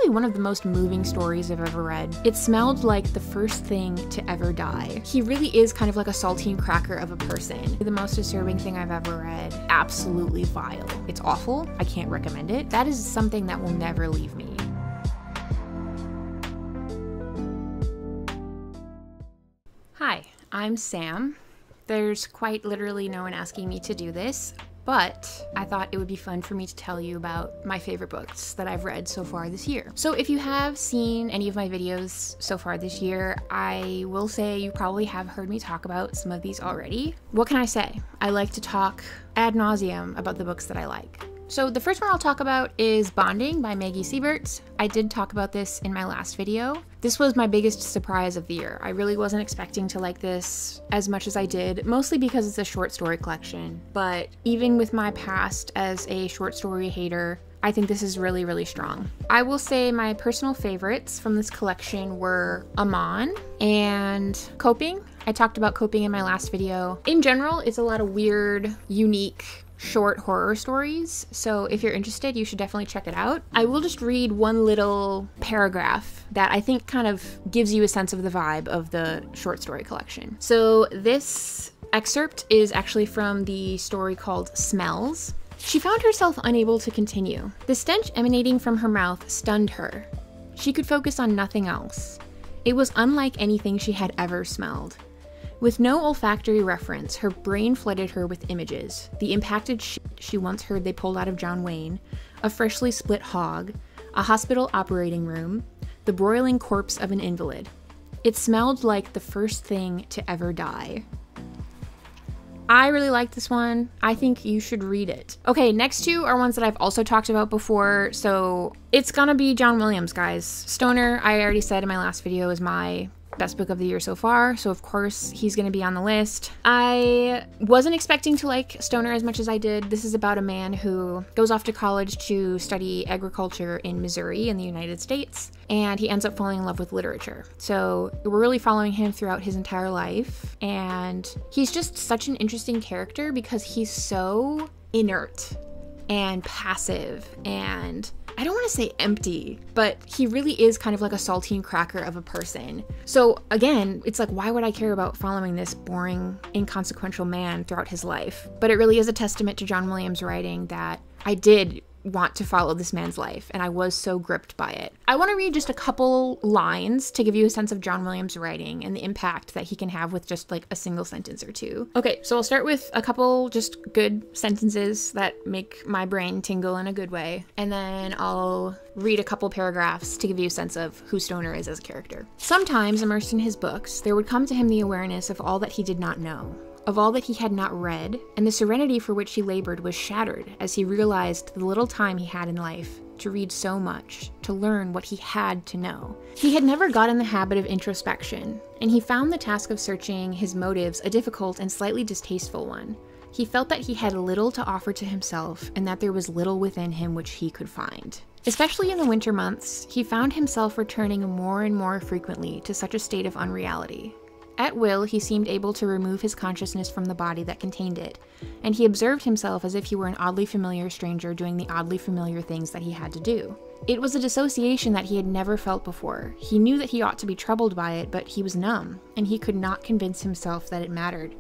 probably one of the most moving stories I've ever read. It smelled like the first thing to ever die. He really is kind of like a saltine cracker of a person. The most disturbing thing I've ever read. Absolutely vile. It's awful. I can't recommend it. That is something that will never leave me. Hi, I'm Sam. There's quite literally no one asking me to do this, but I thought it would be fun for me to tell you about my favorite books that I've read so far this year. So if you have seen any of my videos so far this year, I will say you probably have heard me talk about some of these already. What can I say? I like to talk ad nauseum about the books that I like. So the first one I'll talk about is Bonding by Maggie Siebert. I did talk about this in my last video. This was my biggest surprise of the year. I really wasn't expecting to like this as much as I did, mostly because it's a short story collection. But even with my past as a short story hater, I think this is really, really strong. I will say my personal favorites from this collection were Amon and Coping. I talked about Coping in my last video. In general, it's a lot of weird, unique, short horror stories, so if you're interested, you should definitely check it out. I will just read one little paragraph that I think kind of gives you a sense of the vibe of the short story collection. So this excerpt is actually from the story called Smells. She found herself unable to continue. The stench emanating from her mouth stunned her. She could focus on nothing else. It was unlike anything she had ever smelled. With no olfactory reference, her brain flooded her with images. The impacted shit she once heard they pulled out of John Wayne, a freshly split hog, a hospital operating room, the broiling corpse of an invalid. It smelled like the first thing to ever die. I really like this one. I think you should read it. Okay, next two are ones that I've also talked about before, so it's gonna be John Williams, guys. Stoner, I already said in my last video, is my best book of the year so far, so of course he's gonna be on the list. I wasn't expecting to like Stoner as much as I did. This is about a man who goes off to college to study agriculture in Missouri in the United States, and he ends up falling in love with literature. So we're really following him throughout his entire life, and he's just such an interesting character because he's so inert and passive and I don't want to say empty, but he really is kind of like a saltine cracker of a person. So again, it's like, why would I care about following this boring, inconsequential man throughout his life? But it really is a testament to John Williams' writing that I did want to follow this man's life, and I was so gripped by it. I want to read just a couple lines to give you a sense of John Williams' writing and the impact that he can have with just like a single sentence or two. Okay, so I'll start with a couple just good sentences that make my brain tingle in a good way, and then I'll read a couple paragraphs to give you a sense of who Stoner is as a character. Sometimes, immersed in his books, there would come to him the awareness of all that he did not know, of all that he had not read, and the serenity for which he labored was shattered as he realized the little time he had in life to read so much, to learn what he had to know. He had never got in the habit of introspection, and he found the task of searching his motives a difficult and slightly distasteful one. He felt that he had little to offer to himself, and that there was little within him which he could find. Especially in the winter months, he found himself returning more and more frequently to such a state of unreality. At will, he seemed able to remove his consciousness from the body that contained it, and he observed himself as if he were an oddly familiar stranger doing the oddly familiar things that he had to do. It was a dissociation that he had never felt before. He knew that he ought to be troubled by it, but he was numb, and he could not convince himself that it mattered.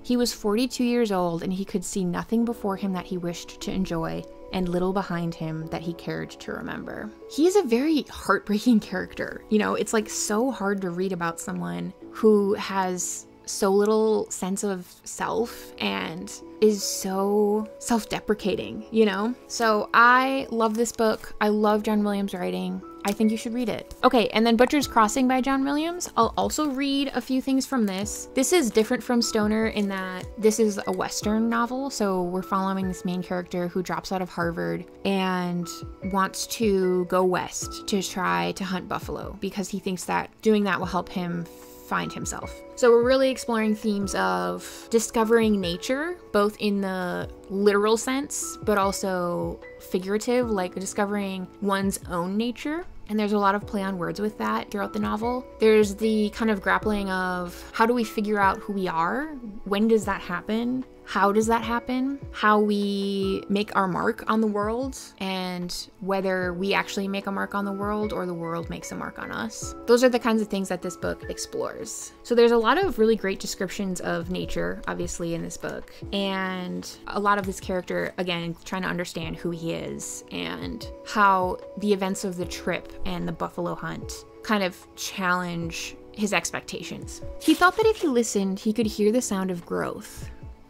He was 42 years old, and he could see nothing before him that he wished to enjoy, and little behind him that he cared to remember. He is a very heartbreaking character. You know, it's like so hard to read about someone who has so little sense of self and is so self-deprecating, you know? So I love this book. I love John Williams' writing. I think you should read it. Okay, and then Butcher's Crossing by John Williams. I'll also read a few things from this. This is different from Stoner in that this is a Western novel, so we're following this main character who drops out of Harvard and wants to go west to try to hunt buffalo because he thinks that doing that will help him find himself. So we're really exploring themes of discovering nature, both in the literal sense, but also figurative, like discovering one's own nature. And there's a lot of play on words with that throughout the novel. There's the kind of grappling of how do we figure out who we are? When does that happen? how does that happen, how we make our mark on the world, and whether we actually make a mark on the world or the world makes a mark on us. Those are the kinds of things that this book explores. So there's a lot of really great descriptions of nature, obviously, in this book, and a lot of this character, again, trying to understand who he is and how the events of the trip and the buffalo hunt kind of challenge his expectations. He thought that if he listened, he could hear the sound of growth.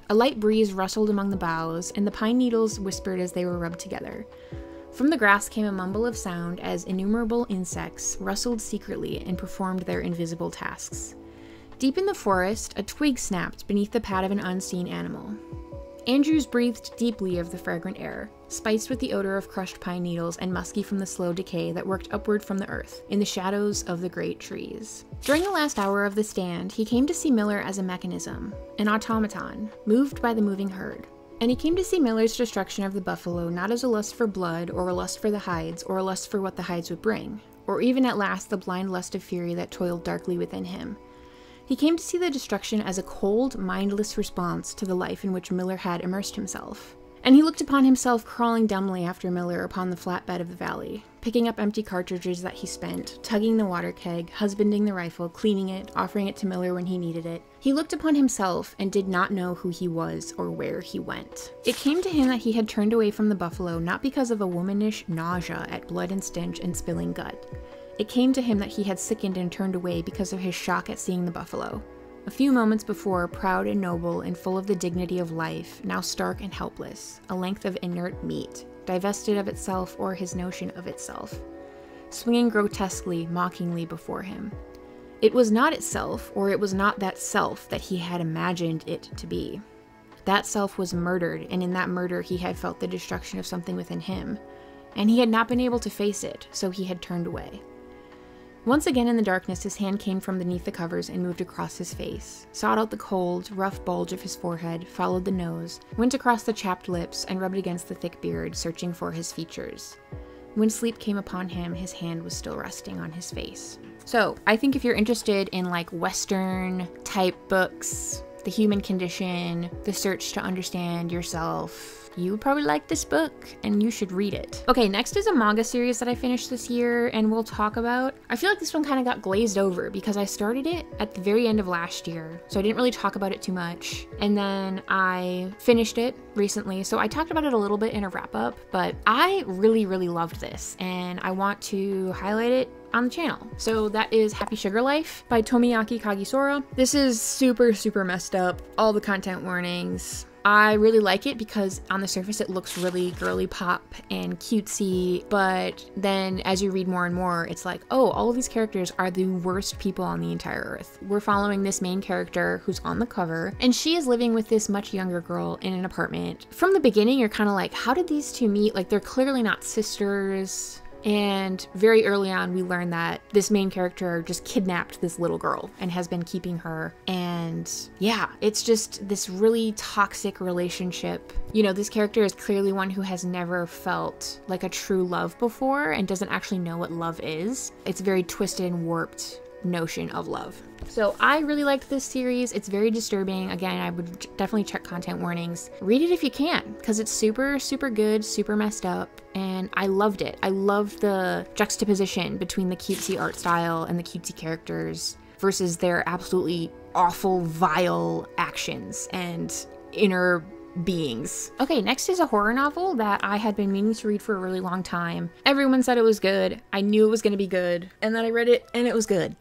A light breeze rustled among the boughs, and the pine needles whispered as they were rubbed together. From the grass came a mumble of sound as innumerable insects rustled secretly and performed their invisible tasks. Deep in the forest, a twig snapped beneath the pad of an unseen animal. Andrews breathed deeply of the fragrant air, spiced with the odor of crushed pine needles and musky from the slow decay that worked upward from the earth, in the shadows of the great trees. During the last hour of the stand, he came to see Miller as a mechanism, an automaton, moved by the moving herd. And he came to see Miller's destruction of the buffalo not as a lust for blood, or a lust for the hides, or a lust for what the hides would bring, or even at last the blind lust of fury that toiled darkly within him. He came to see the destruction as a cold, mindless response to the life in which Miller had immersed himself. And he looked upon himself crawling dumbly after Miller upon the flat bed of the valley, picking up empty cartridges that he spent, tugging the water keg, husbanding the rifle, cleaning it, offering it to Miller when he needed it. He looked upon himself and did not know who he was or where he went. It came to him that he had turned away from the buffalo not because of a womanish nausea at blood and stench and spilling gut. It came to him that he had sickened and turned away because of his shock at seeing the buffalo. A few moments before, proud and noble and full of the dignity of life, now stark and helpless, a length of inert meat, divested of itself or his notion of itself, swinging grotesquely, mockingly before him. It was not itself, or it was not that self that he had imagined it to be. That self was murdered, and in that murder he had felt the destruction of something within him, and he had not been able to face it, so he had turned away. Once again in the darkness, his hand came from beneath the covers and moved across his face, sought out the cold, rough bulge of his forehead, followed the nose, went across the chapped lips, and rubbed against the thick beard, searching for his features. When sleep came upon him, his hand was still resting on his face. So, I think if you're interested in like Western type books, the human condition, the search to understand yourself, you would probably like this book, and you should read it. Okay, next is a manga series that I finished this year, and we'll talk about. I feel like this one kind of got glazed over because I started it at the very end of last year, so I didn't really talk about it too much. And then I finished it recently, so I talked about it a little bit in a wrap-up, but I really, really loved this, and I want to highlight it on the channel. So that is Happy Sugar Life by Tomiyaki Kagisora. This is super, super messed up. All the content warnings. I really like it because on the surface it looks really girly pop and cutesy, but then as you read more and more, it's like, oh, all of these characters are the worst people on the entire earth. We're following this main character who's on the cover, and she is living with this much younger girl in an apartment. From the beginning, you're kind of like, how did these two meet? Like, they're clearly not sisters. And very early on, we learn that this main character just kidnapped this little girl and has been keeping her. And yeah, it's just this really toxic relationship. You know, this character is clearly one who has never felt like a true love before and doesn't actually know what love is. It's a very twisted and warped notion of love. So I really liked this series. It's very disturbing. Again, I would definitely check content warnings. Read it if you can, because it's super, super good, super messed up, and I loved it. I loved the juxtaposition between the cutesy art style and the cutesy characters versus their absolutely awful, vile actions and inner beings. Okay, next is a horror novel that I had been meaning to read for a really long time. Everyone said it was good. I knew it was going to be good, and then I read it and it was good.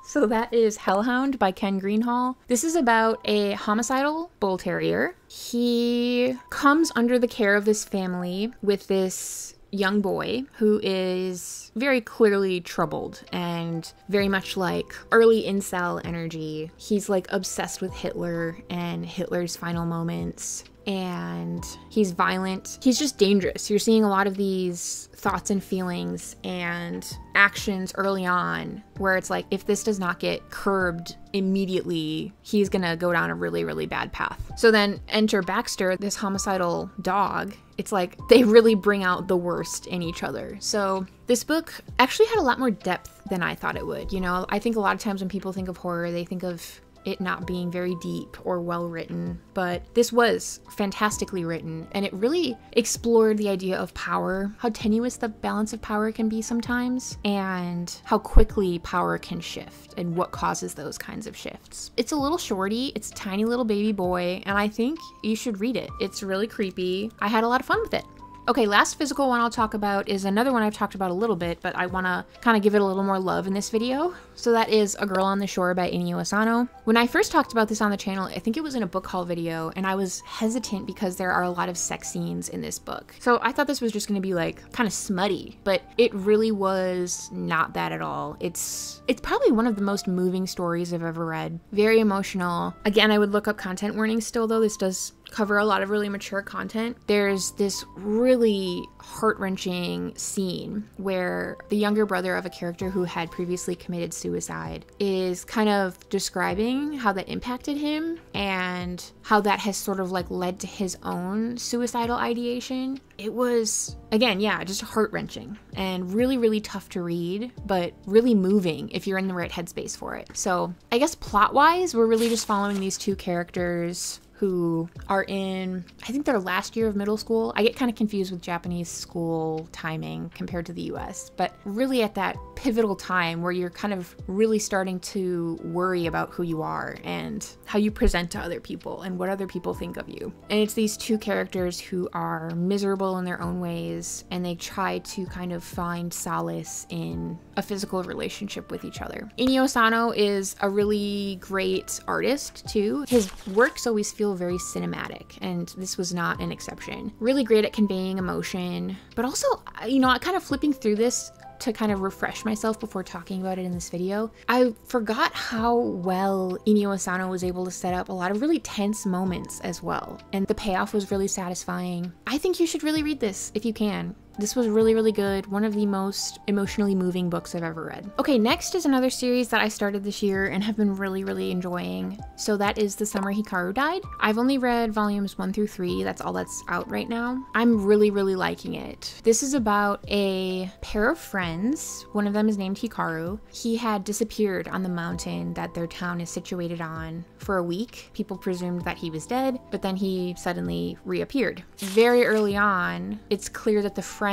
So that is Hellhound by Ken Greenhall. This is about a homicidal bull terrier. He comes under the care of this family with this young boy who is very clearly troubled and very much like early incel energy. He's like obsessed with Hitler and Hitler's final moments, and he's violent. He's just dangerous. You're seeing a lot of these thoughts and feelings and actions early on where it's like, if this does not get curbed immediately, he's gonna go down a really, really bad path. So then enter Baxter, this homicidal dog. It's like they really bring out the worst in each other. So this book actually had a lot more depth than I thought it would. You know, I think a lot of times when people think of horror, they think of it not being very deep or well written, but this was fantastically written, and it really explored the idea of power, how tenuous the balance of power can be sometimes, and how quickly power can shift and what causes those kinds of shifts. It's a little shorty, it's a tiny little baby boy, and I think you should read it. It's really creepy. I had a lot of fun with it. Okay, last physical one I'll talk about is another one I've talked about a little bit, but I want to kind of give it a little more love in this video. So that is A Girl on the Shore by Inio Asano. When I first talked about this on the channel, I think it was in a book haul video, and I was hesitant because there are a lot of sex scenes in this book. So I thought this was just going to be like kind of smutty, but it really was not that at all. It's probably one of the most moving stories I've ever read. Very emotional. Again, I would look up content warnings still, though. This does cover a lot of really mature content. There's this really heart-wrenching scene where the younger brother of a character who had previously committed suicide is kind of describing how that impacted him and how that has sort of like led to his own suicidal ideation. It was, again, yeah, just heart-wrenching and really, really tough to read, but really moving if you're in the right headspace for it. So I guess plot-wise, we're really just following these two characters who are in, I think, their last year of middle school. I get kind of confused with Japanese school timing compared to the US, but really at that pivotal time where you're kind of really starting to worry about who you are and how you present to other people and what other people think of you. And it's these two characters who are miserable in their own ways, and they try to kind of find solace in a physical relationship with each other. Inio Asano is a really great artist too. His works always feel very cinematic, and this was not an exception. Really great at conveying emotion, but also, you know, kind of flipping through this to kind of refresh myself before talking about it in this video, I forgot how well Inio Asano was able to set up a lot of really tense moments as well. And the payoff was really satisfying. I think you should really read this if you can. This was really, really good. One of the most emotionally moving books I've ever read. Okay, next is another series that I started this year and have been really, really enjoying. So that is The Summer Hikaru Died. I've only read volumes 1 through 3. That's all that's out right now. I'm really, really liking it. This is about a pair of friends. One of them is named Hikaru. He had disappeared on the mountain that their town is situated on for a week. People presumed that he was dead, but then he suddenly reappeared. Very early on, it's clear that the friend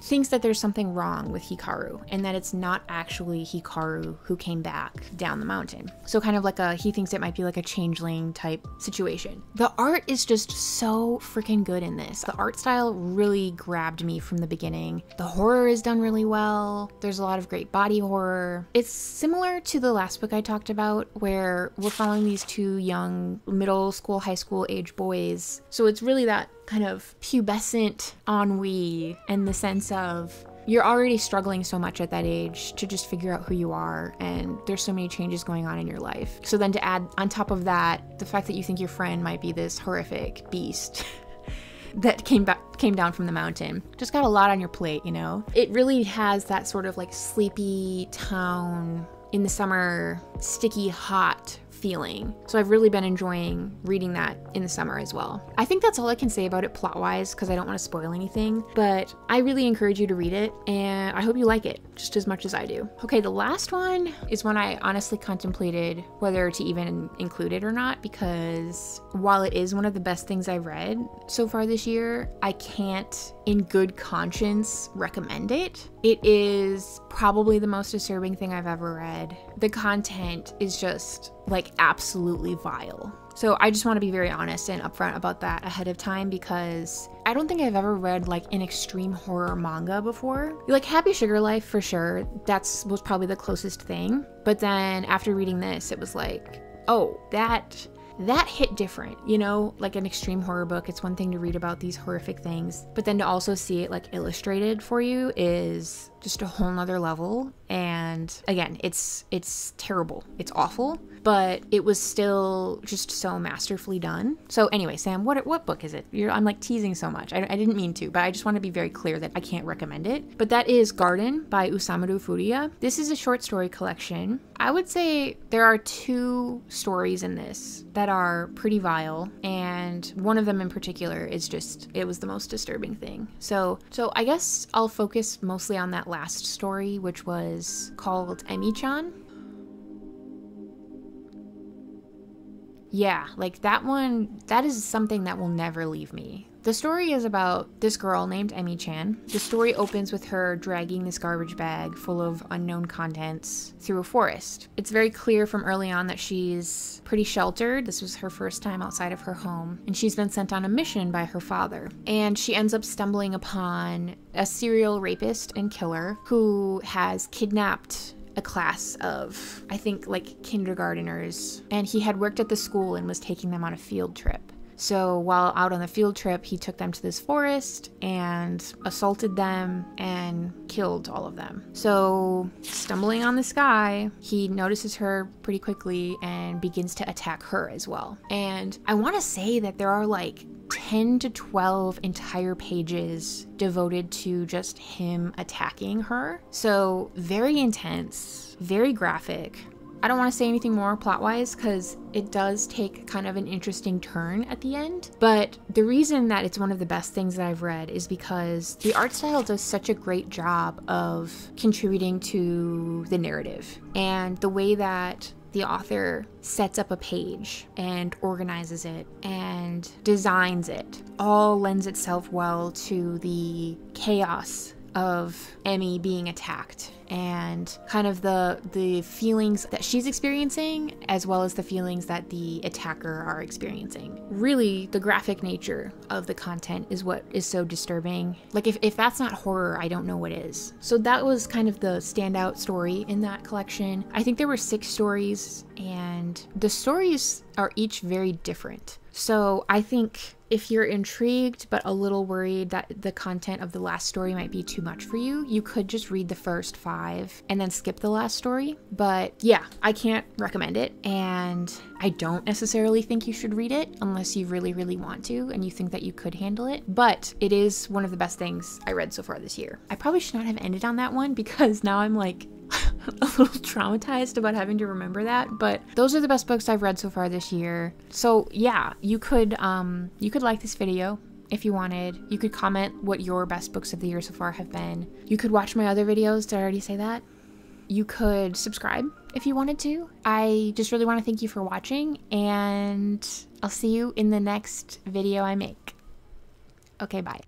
thinks that there's something wrong with Hikaru and that it's not actually Hikaru who came back down the mountain. So kind of like he thinks it might be like a changeling type situation. The art is just so freaking good in this. The art style really grabbed me from the beginning. The horror is done really well. There's a lot of great body horror. It's similar to the last book I talked about where we're following these two young middle school, high school age boys. So it's really that kind of pubescent ennui in the sense of you're already struggling so much at that age to just figure out who you are, and there's so many changes going on in your life. So then to add on top of that, the fact that you think your friend might be this horrific beast that came down from the mountain. Just got a lot on your plate, you know? It really has that sort of like sleepy town in the summer, sticky hot feeling. So I've really been enjoying reading that in the summer as well. I think that's all I can say about it plot-wise because I don't want to spoil anything, but I really encourage you to read it and I hope you like it just as much as I do. Okay, the last one is one I honestly contemplated whether to even include it or not, because while it is one of the best things I've read so far this year, I can't in good conscience recommend it. It is probably the most disturbing thing I've ever read. The content is just like absolutely vile. So I just want to be very honest and upfront about that ahead of time because I don't think I've ever read like an extreme horror manga before. Like Happy Sugar Life for sure, was probably the closest thing. But then after reading this, it was like, oh, that hit different, you know, like an extreme horror book. It's one thing to read about these horrific things, but then to also see it like illustrated for you is just a whole nother level. And again, it's terrible. It's awful, but it was still just so masterfully done. So anyway, Sam, what book is it? I'm like teasing so much. I didn't mean to, but I just want to be very clear that I can't recommend it. But that is Garden by Usamaru Furuya. This is a short story collection. I would say there are 2 stories in this that are pretty vile, and one of them in particular is just, it was the most disturbing thing. So I guess I'll focus mostly on that last story, which was called Emi-chan. Yeah, like that one, that is something that will never leave me. The story is about this girl named Emi-chan. The story opens with her dragging this garbage bag full of unknown contents through a forest. It's very clear from early on that she's pretty sheltered. This was her first time outside of her home, and she's been sent on a mission by her father. And she ends up stumbling upon a serial rapist and killer who has kidnapped a class of, I think, like kindergarteners, and he had worked at the school and was taking them on a field trip. So while out on the field trip, he took them to this forest and assaulted them and killed all of them. So stumbling on this guy, he notices her pretty quickly and begins to attack her as well. And I want to say that there are like 10 to 12 entire pages devoted to just him attacking her. So very intense, very graphic. I don't want to say anything more plot-wise because it does take kind of an interesting turn at the end. But the reason that it's one of the best things that I've read is because the art style does such a great job of contributing to the narrative. And the way that the author sets up a page and organizes it and designs it all lends itself well to the chaos of Emi being attacked and kind of the feelings that she's experiencing as well as the feelings that the attacker are experiencing. Really, the graphic nature of the content is what is so disturbing. Like if that's not horror, I don't know what is. So that was kind of the standout story in that collection. I think there were 6 stories and the stories are each very different. So I think if you're intrigued but a little worried that the content of the last story might be too much for you, you could just read the first 5 and then skip the last story. But yeah, I can't recommend it, and I don't necessarily think you should read it unless you really, really want to and you think that you could handle it. But it is one of the best things I read so far this year. I probably should not have ended on that one because now I'm like a little traumatized about having to remember that, but those are the best books I've read so far this year. So yeah, you could like this video if you wanted. You could comment what your best books of the year so far have been. You could watch my other videos. Did I already say that? You could subscribe if you wanted to. I just really want to thank you for watching, and I'll see you in the next video I make. Okay, bye.